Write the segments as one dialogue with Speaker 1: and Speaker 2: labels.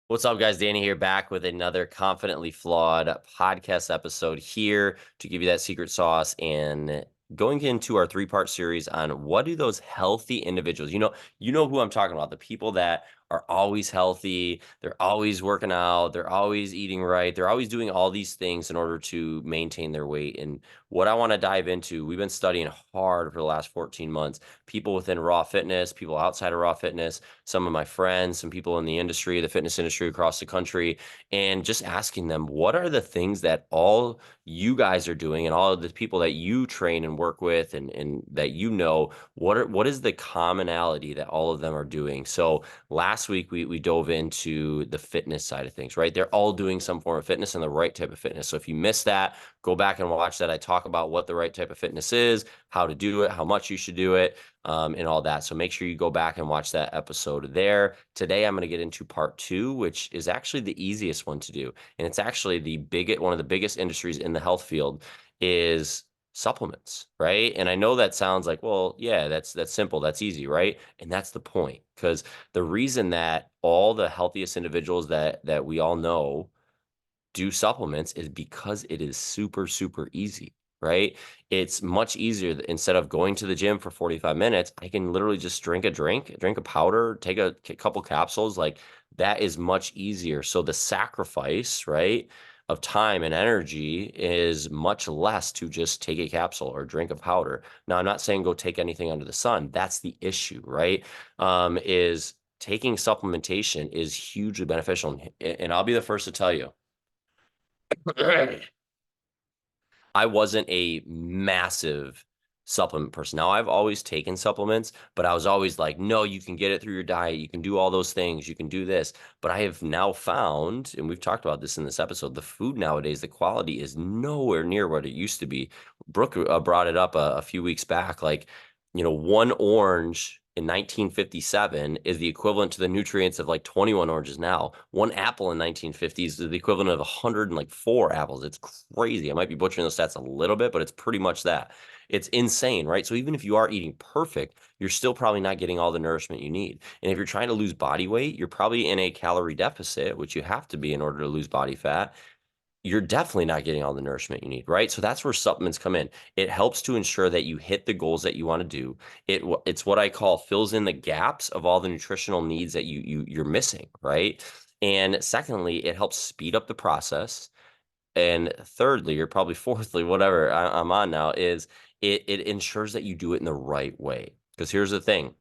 Speaker 1: What's up, guys? Danny here, back with another Confidently Flawed podcast episode here to give you that secret sauce and going into our three-part series on what do those healthy individuals, you know who I'm talking about, the people that are always healthy, they're always working out, they're always eating right, they're always doing all these things in order to maintain their weight. And what I want to dive into, we've been studying hard for the last 14 months, people within Raw Fitness, people outside of Raw Fitness, some of my friends, some people in the industry, the fitness industry across the country, and just asking them, what are the things that all you guys are doing and all of the people that you train and work with and that what is the commonality that all of them are doing? So last week we dove into the fitness side of things, right? They're all doing some form of fitness and the right type of fitness. So if you missed that, go back and watch that. I talk about what the right type of fitness is, how to do it, how much you should do it, and all that. So make sure you go back and watch that episode there. Today, I'm going to get into part two, which is actually the easiest one to do. And it's actually one of the biggest industries in the health field is supplements, right? And I know that sounds like, well, yeah, that's simple, that's easy, right? And that's the point, because the reason that all the healthiest individuals that we all know do supplements is because it is super, super easy, right? It's much easier. Instead of going to the gym for 45 minutes, I can literally just drink a powder, take a couple capsules. Like that is much easier. So the sacrifice, right, of time and energy is much less to just take a capsule or drink a powder. Now, I'm not saying go take anything under the sun. That's the issue, right? Is taking supplementation is hugely beneficial. And I'll be the first to tell you, I wasn't a massive supplement person. Now, I've always taken supplements, but I was always like, no, you can get it through your diet. You can do all those things. You can do this. But I have now found, and we've talked about this in this episode, the food nowadays, the quality is nowhere near what it used to be. Brooke brought it up a few weeks back. Like, one orange in 1957 is the equivalent to the nutrients of like 21 oranges now. One apple in 1950s is the equivalent of 104 apples. It's crazy. I might be butchering those stats a little bit, but it's pretty much that. It's insane, right? So even if you are eating perfect, you're still probably not getting all the nourishment you need. And if you're trying to lose body weight, you're probably in a calorie deficit, which you have to be in order to lose body fat. You're definitely not getting all the nourishment you need, right? So that's where supplements come in. It helps to ensure that you hit the goals that you want to do. It's what I call fills in the gaps of all the nutritional needs that you're missing, right? And secondly, it helps speed up the process. And thirdly, or probably fourthly, whatever I'm on now, is it ensures that you do it in the right way. Because here's the thing,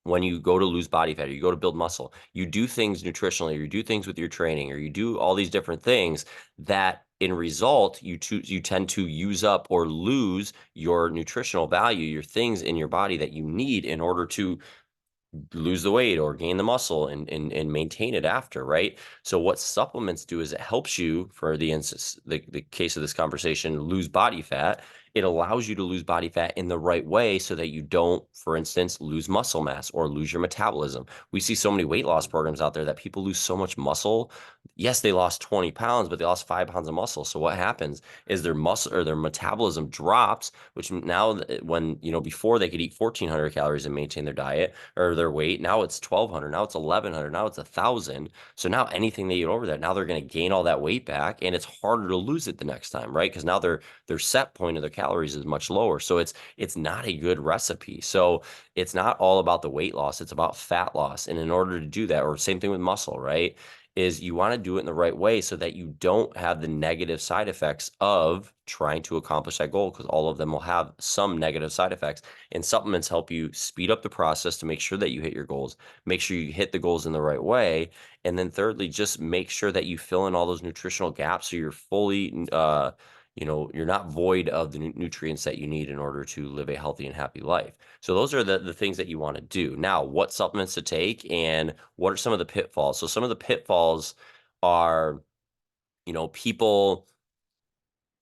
Speaker 1: when you go to lose body fat or you go to build muscle, you do things nutritionally, or you do things with your training, or you do all these different things that in result, you tend to use up or lose your nutritional value, your things in your body that you need in order to lose the weight or gain the muscle and maintain it after, right? So what supplements do is it helps you, for the instance, the case of this conversation, lose body fat. It allows you to lose body fat in the right way so that you don't, for instance, lose muscle mass or lose your metabolism. We see so many weight loss programs out there that people lose so much muscle. Yes, they lost 20 pounds, but they lost 5 pounds of muscle. So what happens is their muscle or their metabolism drops, which now when, before they could eat 1,400 calories and maintain their diet or their weight. Now it's 1,200. Now it's 1,100. Now it's 1,000. So now anything they eat over that, now they're going to gain all that weight back, and it's harder to lose it the next time, right? Because now their set point of their calories is much lower. So it's not a good recipe. So it's not all about the weight loss. It's about fat loss. And in order to do that, or same thing with muscle, right? Is you want to do it in the right way so that you don't have the negative side effects of trying to accomplish that goal, because all of them will have some negative side effects. And supplements help you speed up the process to make sure that you hit your goals, make sure you hit the goals in the right way. And then thirdly, just make sure that you fill in all those nutritional gaps so you're fully, you're not void of the nutrients that you need in order to live a healthy and happy life. So those are the things that you want to do. Now, what supplements to take and what are some of the pitfalls? So some of the pitfalls are, people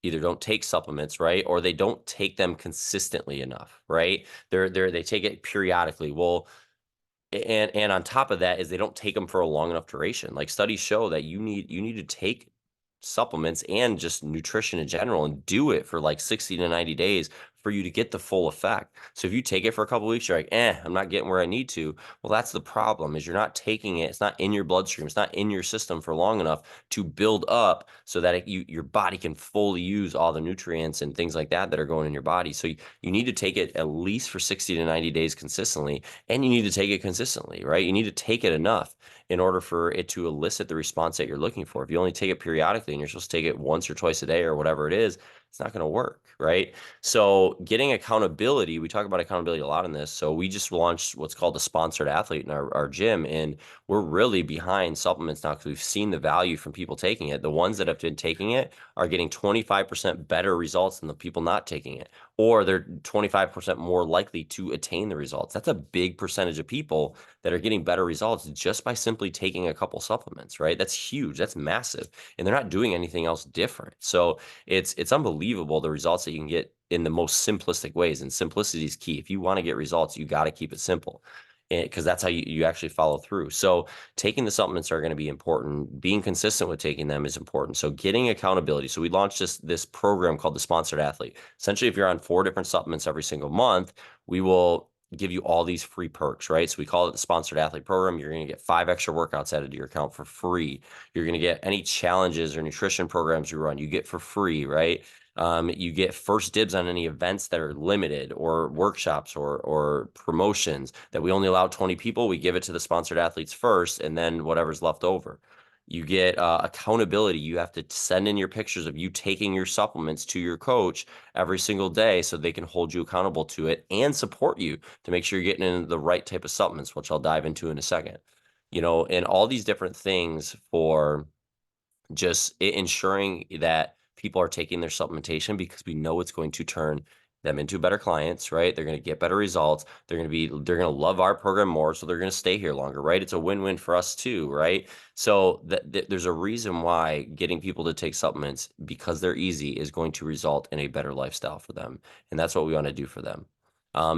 Speaker 1: either don't take supplements, right? Or they don't take them consistently enough, right? They take it periodically. Well, and on top of that is they don't take them for a long enough duration. Like studies show that you need to take supplements and just nutrition in general and do it for like 60 to 90 days for you to get the full effect. So if you take it for a couple of weeks, you're like, I'm not getting where I need to. Well, that's the problem is you're not taking it. It's not in your bloodstream. It's not in your system for long enough to build up so that your body can fully use all the nutrients and things like that are going in your body. So you need to take it at least for 60 to 90 days consistently, and you need to take it consistently, right? You need to take it enough in order for it to elicit the response that you're looking for. If you only take it periodically and you're supposed to take it once or twice a day or whatever it is, it's not going to work, right? So getting accountability, we talk about accountability a lot in this. So we just launched what's called a sponsored athlete in our gym, and we're really behind supplements now because we've seen the value from people taking it. The ones that have been taking it are getting 25% better results than the people not taking it, or they're 25% more likely to attain the results. That's a big percentage of people that are getting better results just by simply taking a couple supplements, right? That's huge. That's massive. And they're not doing anything else different. So it's unbelievable the results that you can get in the most simplistic ways. And simplicity is key. If you want to get results, you got to keep it simple, because that's how you actually follow through. So taking the supplements are going to be important. Being consistent with taking them is important. So getting accountability. So we launched this program called the Sponsored Athlete. Essentially, if you're on 4 different supplements every single month, we will give you all these free perks, right? So we call it the Sponsored Athlete Program. You're going to get 5 extra workouts added to your account for free. You're going to get any challenges or nutrition programs you run, you get for free, right? You get first dibs on any events that are limited, or workshops or promotions that we only allow 20 people. We give it to the sponsored athletes first, and then whatever's left over. You get accountability. You have to send in your pictures of you taking your supplements to your coach every single day so they can hold you accountable to it and support you to make sure you're getting in the right type of supplements, which I'll dive into in a second. And all these different things for just ensuring that people are taking their supplementation, because we know it's going to turn them into better clients, right? They're going to get better results. They're going to love our program more, so they're going to stay here longer, right? It's a win-win for us too, right? So there's a reason why getting people to take supplements because they're easy is going to result in a better lifestyle for them. And that's what we want to do for them.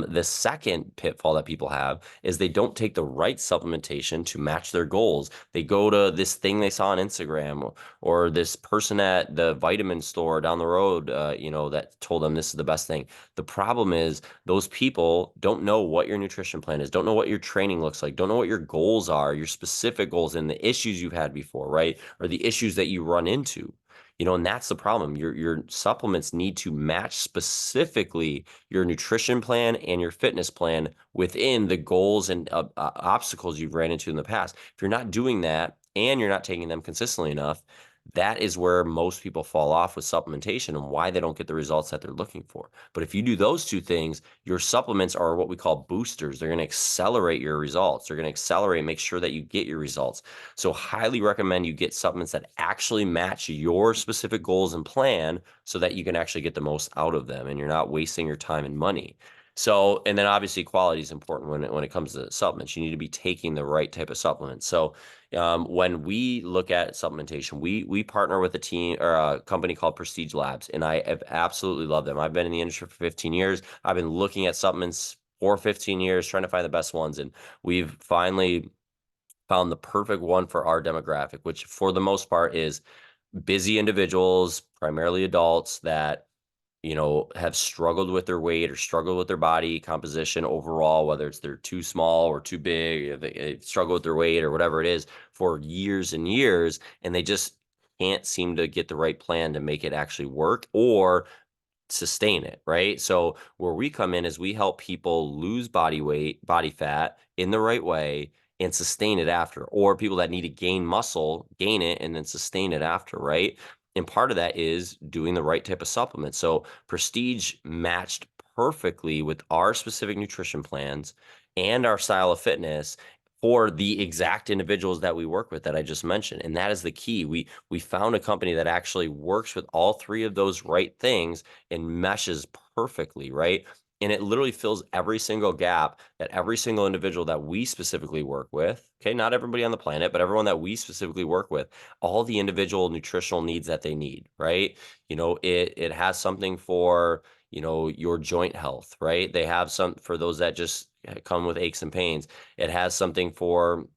Speaker 1: The second pitfall that people have is they don't take the right supplementation to match their goals. They go to this thing they saw on Instagram, or this person at the vitamin store down the road, that told them this is the best thing. The problem is those people don't know what your nutrition plan is, don't know what your training looks like, don't know what your goals are, your specific goals and the issues you've had before, right? Or the issues that you run into. And that's the problem. Your supplements need to match specifically your nutrition plan and your fitness plan within the goals and obstacles you've ran into in the past. If you're not doing that and you're not taking them consistently enough, that is where most people fall off with supplementation and why they don't get the results that they're looking for. But if you do those two things, your supplements are what we call boosters. They're going to accelerate your results. They're going to accelerate, make sure that you get your results. So highly recommend you get supplements that actually match your specific goals and plan so that you can actually get the most out of them and you're not wasting your time and money. So, and then obviously quality is important when it comes to supplements. You need to be taking the right type of supplements. So when we look at supplementation, we partner with a team or a company called Prestige Labs, and I have absolutely loved them. I've been in the industry for 15 years. I've been looking at supplements for 15 years, trying to find the best ones, and we've finally found the perfect one for our demographic, which for the most part is busy individuals, primarily adults that have struggled with their weight or struggled with their body composition overall, whether it's they're too small or too big, they struggle with their weight or whatever it is for years and years, and they just can't seem to get the right plan to make it actually work or sustain it, right? So where we come in is we help people lose body weight, body fat in the right way and sustain it after, or people that need to gain muscle, gain it and then sustain it after, right? And part of that is doing the right type of supplement. So Prestige matched perfectly with our specific nutrition plans and our style of fitness for the exact individuals that we work with that I just mentioned. And that is the key. We found a company that actually works with all 3 of those right things and meshes perfectly, right? And it literally fills every single gap that every single individual that we specifically work with, okay, not everybody on the planet, but everyone that we specifically work with, all the individual nutritional needs that they need, right? It has something for, your joint health, right? They have some for those that just come with aches and pains. It has something for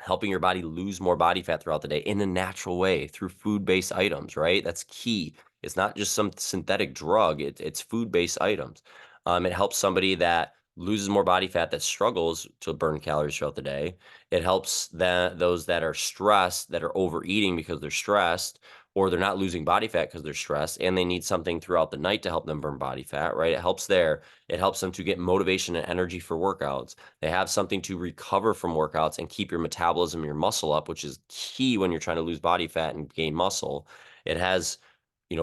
Speaker 1: helping your body lose more body fat throughout the day in a natural way through food-based items, right? That's key. It's not just some synthetic drug. It's food-based items. It helps somebody that loses more body fat that struggles to burn calories throughout the day. It helps those that are stressed, that are overeating because they're stressed, or they're not losing body fat because they're stressed, and they need something throughout the night to help them burn body fat, right? It helps there. It helps them to get motivation and energy for workouts. They have something to recover from workouts and keep your metabolism, your muscle up, which is key when you're trying to lose body fat and gain muscle. It has,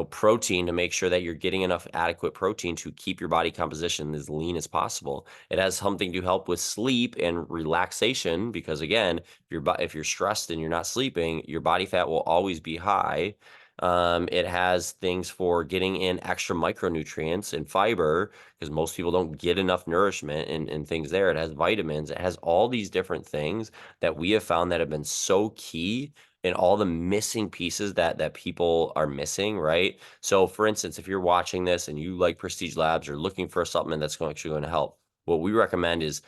Speaker 1: protein to make sure that you're getting enough adequate protein to keep your body composition as lean as possible. It has something to help with sleep and relaxation because again, if you're stressed and you're not sleeping, your body fat will always be high. It has things for getting in extra micronutrients and fiber because most people don't get enough nourishment and things there. It has vitamins. It has all these different things that we have found that have been so key and all the missing pieces that people are missing, right? So for instance, if you're watching this and you like Prestige Labs or looking for a supplement that's actually going to help, what we recommend is,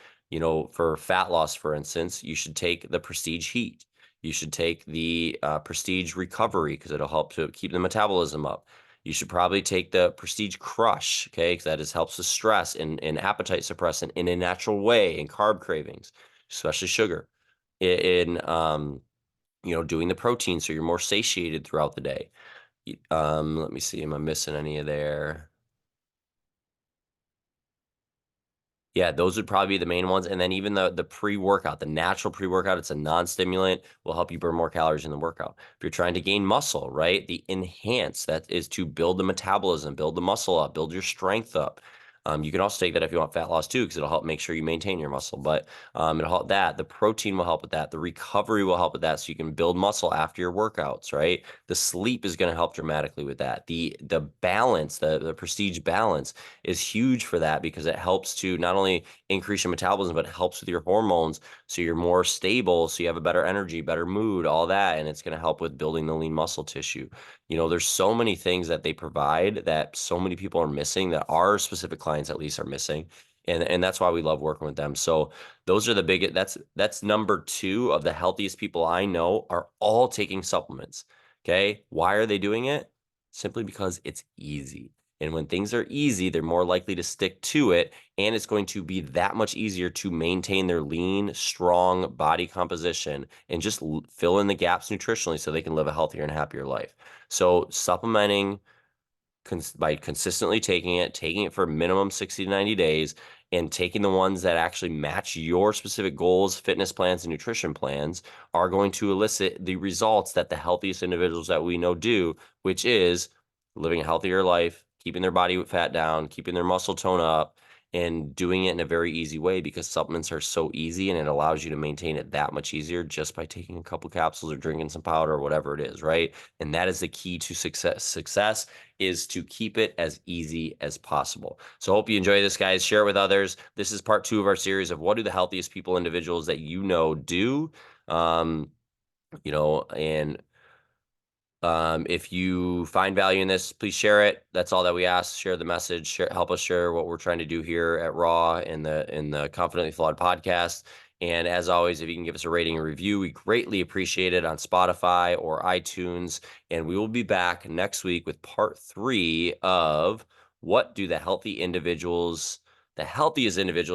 Speaker 1: for fat loss, for instance, you should take the Prestige Heat. You should take the Prestige Recovery because it'll help to keep the metabolism up. You should probably take the Prestige Crush, okay, because that helps with stress and appetite suppressant in a natural way and carb cravings, especially sugar. Doing the protein so you're more satiated throughout the day. Let me see. Am I missing any of there? Yeah, those would probably be the main ones. And then even the pre-workout, the natural pre-workout, it's a non-stimulant, will help you burn more calories in the workout. If you're trying to gain muscle, right? The enhance, that is to build the metabolism, build the muscle up, build your strength up. You can also take that if you want fat loss too, because it'll help make sure you maintain your muscle. But it'll help that. The protein will help with that. The recovery will help with that, so you can build muscle after your workouts, right? The sleep is going to help dramatically with that. The balance, the prestige balance is huge for that because it helps to not only increase your metabolism, but it helps with your hormones. So you're more stable. So you have a better energy, better mood, all that. And it's going to help with building the lean muscle tissue. There's so many things that they provide that so many people are missing, that our specific clients at least are missing. And that's why we love working with them. So those are the big, that's number two of the healthiest people I know are all taking supplements. Okay. Why are they doing it? Simply because it's easy. And when things are easy, they're more likely to stick to it. And it's going to be that much easier to maintain their lean, strong body composition and just fill in the gaps nutritionally so they can live a healthier and happier life. So supplementing by consistently taking it for minimum 60 to 90 days, and taking the ones that actually match your specific goals, fitness plans, and nutrition plans are going to elicit the results that the healthiest individuals that we know do, which is living a healthier life, keeping their body fat down, keeping their muscle tone up, and doing it in a very easy way because supplements are so easy and it allows you to maintain it that much easier just by taking a couple capsules or drinking some powder or whatever it is, right? And that is the key to success. Success is to keep it as easy as possible. So hope you enjoy this, guys. Share it with others. This is part 2 of our series of what do the healthiest people, individuals that you know do. And if you find value in this, please share it. That's all that we ask. Share the message. Help us share what we're trying to do here at Raw in the Confidently Flawed podcast. And as always, if you can give us a rating and review, we greatly appreciate it on Spotify or iTunes. And we will be back next week with part 3 of what do the healthiest individuals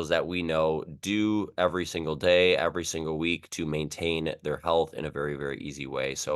Speaker 1: that we know do every single day, every single week to maintain their health in a very, very easy way. So